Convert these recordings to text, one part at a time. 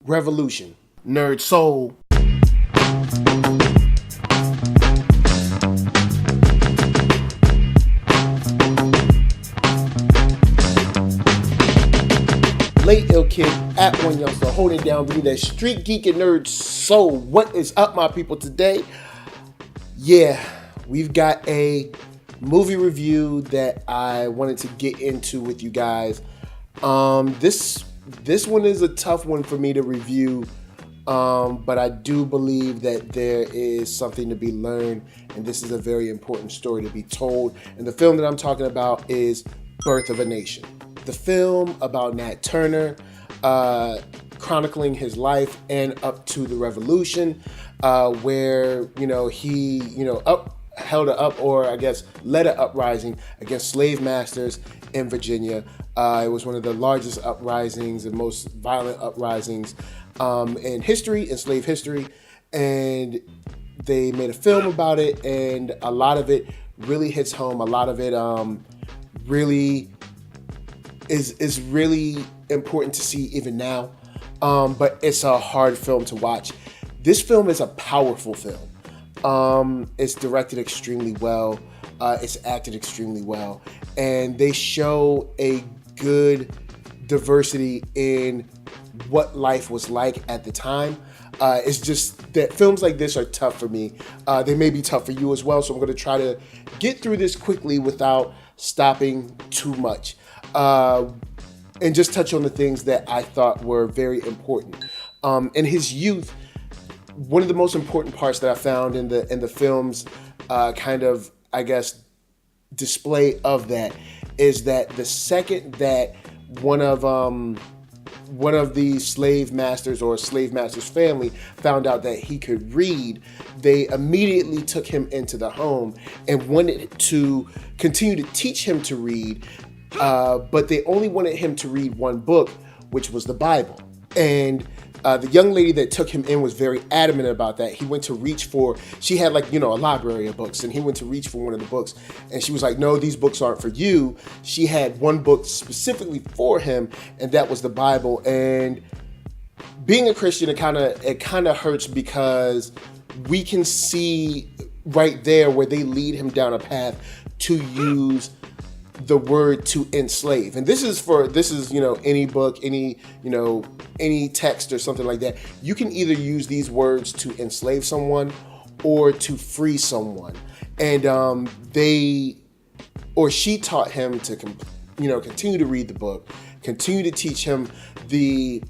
Revolution, NERDSoul. Late Ill Kid at OneYoungsta, holding down me, that StreetGeek and NERDSoul. What is up, my people, today? Yeah, we've got a movie review that I wanted to get into with you guys. This one is a tough one for me to review, but I do believe that there is something to be learned, and this is a very important story to be told. And the film that I'm talking about is Birth of a Nation. The film about Nat Turner, chronicling his life and up to the revolution, where he led an uprising against slave masters in Virginia. It was one of the largest uprisings and most violent uprisings in history, in slave history, and they made a film about it, and a lot of it really hits home. A lot of it really is really important to see even now, but it's a hard film to watch. This film is a powerful film. It's directed extremely well. It's acted extremely well, and they show a good diversity in what life was like at the time. It's just that films like this are tough for me. They may be tough for you as well, so I'm going to try to get through this quickly without stopping too much. And just touch on the things that I thought were very important. In his youth, one of the most important parts that I found in the film's display of that is that the second that one of the slave masters or slave master's family found out that he could read, they immediately took him into the home and wanted to continue to teach him to read. But they only wanted him to read one book, which was the Bible. And the young lady that took him in was very adamant about that. He went to reach for, she had a library of books, and he went to reach for one of the books. And she was like, no, these books aren't for you. She had one book specifically for him, and that was the Bible. And being a Christian, it kind of hurts, because we can see right there where they lead him down a path to use the word to enslave. And this is any book, any text or something like that. You can either use these words to enslave someone or to free someone. And she taught him to continue to read the book, continue to teach him the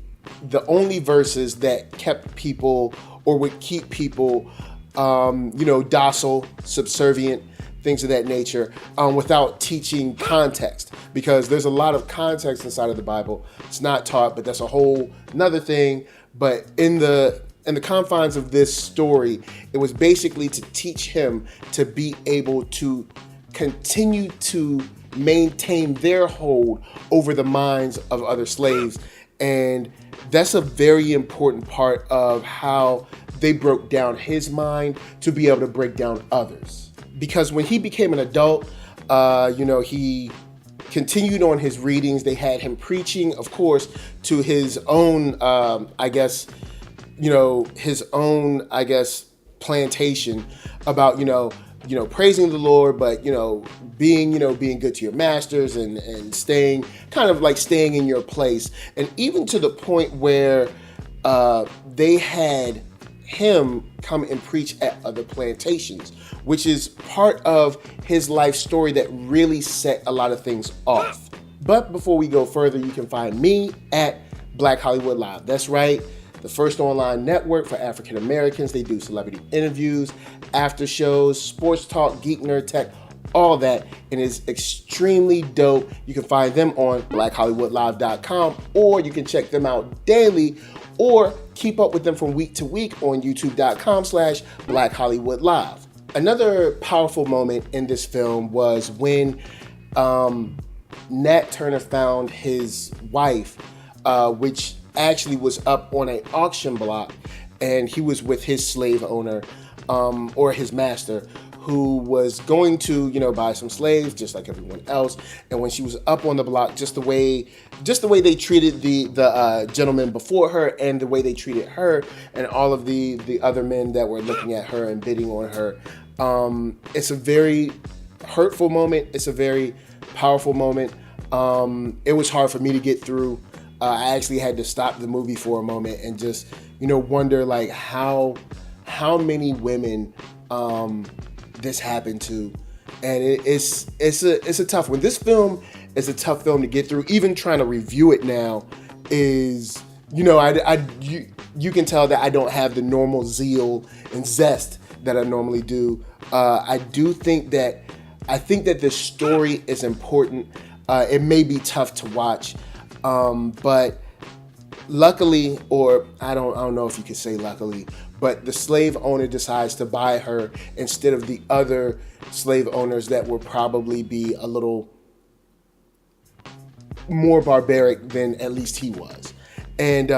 only verses that kept people, or would keep people docile, subservient, things of that nature, without teaching context, because there's a lot of context inside of the Bible. It's not taught, but that's a whole another thing. But in the confines of this story, it was basically to teach him to be able to continue to maintain their hold over the minds of other slaves. And that's a very important part of how they broke down his mind to be able to break down others. Because when he became an adult, he continued on his readings. They had him preaching, of course, to his own, plantation about, praising the Lord, but, being good to your masters and staying in your place. And even to the point where they had him come and preach at other plantations, which is part of his life story that really set a lot of things off. But before we go further, you can find me at Black Hollywood Live. That's right, the first online network for African Americans. They do celebrity interviews, after shows, sports talk, geek, nerd, tech, all that, and it's extremely dope. You can find them on blackhollywoodlive.com, or you can check them out daily, or keep up with them from week to week on youtube.com/blackhollywoodlive. Another powerful moment in this film was when Nat Turner found his wife, which actually was up on an auction block, and he was with his slave owner, or his master, who was going to, buy some slaves just like everyone else. And when she was up on the block, just the way they treated the gentleman before her, and the way they treated her and all of the other men that were looking at her and bidding on her. It's a very hurtful moment. It's a very powerful moment. It was hard for me to get through. I actually had to stop the movie for a moment and just, wonder like how many women this happened to. And it's a tough one. This film is a tough film to get through. Even trying to review it now is, you can tell that I don't have the normal zeal and zest that I normally do. I think that this story is important. It may be tough to watch, but luckily, or I don't know if you could say luckily, but the slave owner decides to buy her instead of the other slave owners that would probably be a little more barbaric than at least he was. And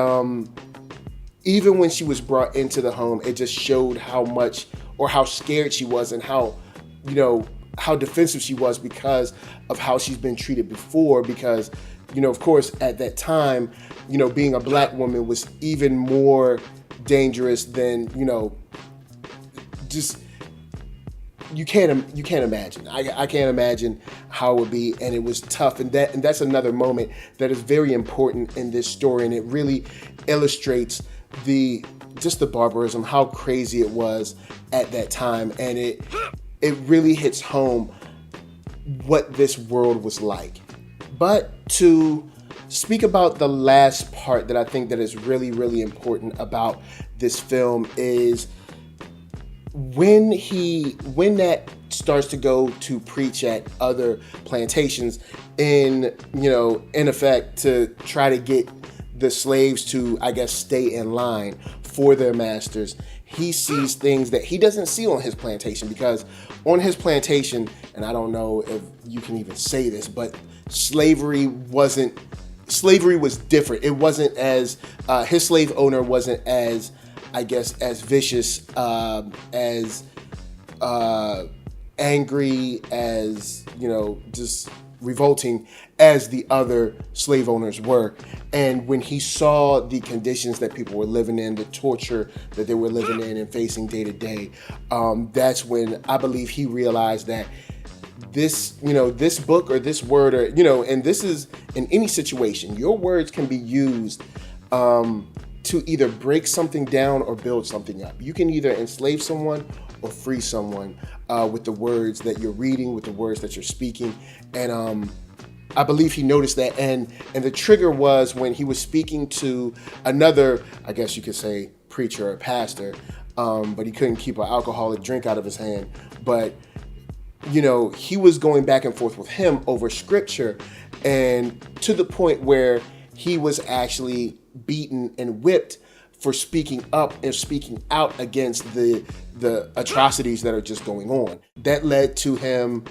even when she was brought into the home, it just showed how much, or how scared she was, and how defensive she was because of how she's been treated before. Because, of course, at that time, being a black woman was even more dangerous than, just, you can't imagine. I can't imagine how it would be, and it was tough. And that's another moment that is very important in this story, and it really illustrates the barbarism, how crazy it was at that time, and it really hits home what this world was like. But to speak about the last part that I think that is really, really important about this film is when that starts to go to preach at other plantations in effect to try to get the slaves to, I guess, stay in line for their masters. He sees things that he doesn't see on his plantation, because on his plantation, and I don't know if you can even say this, but slavery was different. It wasn't as, his slave owner wasn't as, I guess, as vicious, as angry, as, just revolting as the other slave owners were. And when he saw the conditions that people were living in, the torture that they were living in and facing day to day, that's when I believe he realized that this book or this word, or, and this is in any situation, your words can be used to either break something down or build something up. You can either enslave someone or free someone with the words that you're reading, with the words that you're speaking. And I believe he noticed that, and the trigger was when he was speaking to another, I guess you could say, preacher or pastor, but he couldn't keep an alcoholic drink out of his hand. But he was going back and forth with him over scripture, and to the point where he was actually beaten and whipped for speaking up and speaking out against the atrocities that are just going on. That led to him,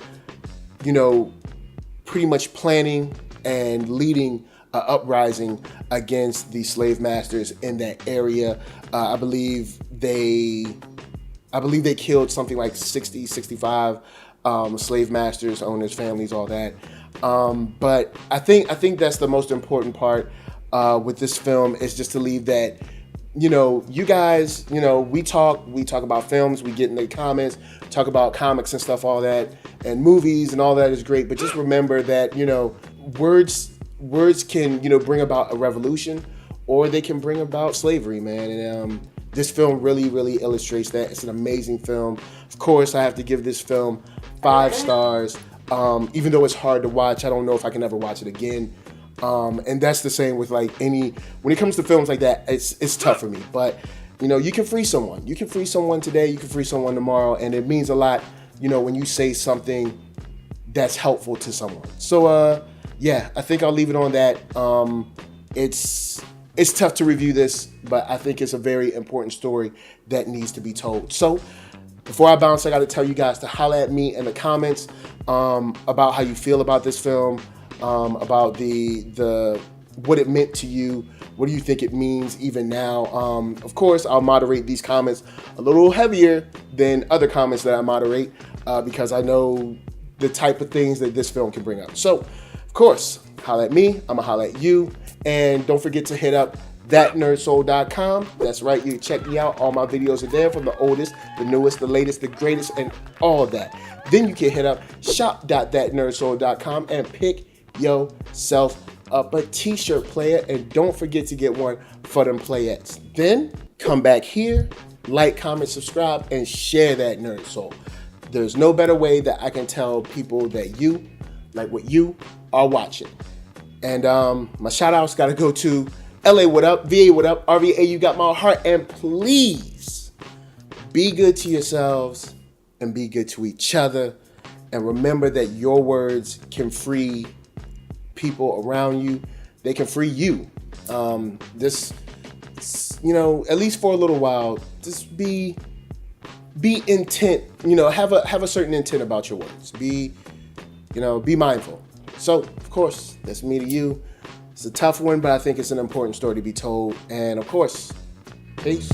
pretty much planning and leading an uprising against the slave masters in that area. I believe they killed something like 60, 65 slave masters, owners, families, all that. But I think that's the most important part with this film, is just to leave that, you guys, we talk about films, we get in the comments, talk about comics and stuff, all that, and movies and all that is great. But just remember that, words can, bring about a revolution, or they can bring about slavery, man. And this film really, really illustrates that. It's an amazing film. Of course, I have to give this film 5 stars. Even though it's hard to watch, I don't know if I can ever watch it again. And that's the same with when it comes to films like that, it's tough for me. But, you can free someone. You can free someone today, you can free someone tomorrow, and it means a lot, when you say something that's helpful to someone. So, yeah, I think I'll leave it on that. It's tough to review this, but I think it's a very important story that needs to be told. So, before I bounce, I got to tell you guys to holler at me in the comments about how you feel about this film, about the what it meant to you, What do you think it means even now? Of course, I'll moderate these comments a little heavier than other comments that I moderate because I know the type of things that this film can bring up. So, of course, holla at me. I'm going to holla at you. And don't forget to hit up ThatNERDSoul.com. That's right, you can check me out. All my videos are there, from the oldest, the newest, the latest, the greatest, and all of that. Then you can hit up shop.ThatNERDSoul.com and pick yourself up a t-shirt, player, and don't forget to get one for them playettes. Then come back here, like, comment, subscribe, and share that Nerd Soul. There's no better way that I can tell people that you like what you are watching. And my shout outs gotta go to LA, what up? VA, what up? RVA, you got my heart. And please be good to yourselves and be good to each other. And remember that your words can free people around you. They can free you. At least for a little while, just be intent. Have a certain intent about your words. Be mindful. So, of course, that's me to you. It's a tough one, but I think it's an important story to be told. And of course, peace.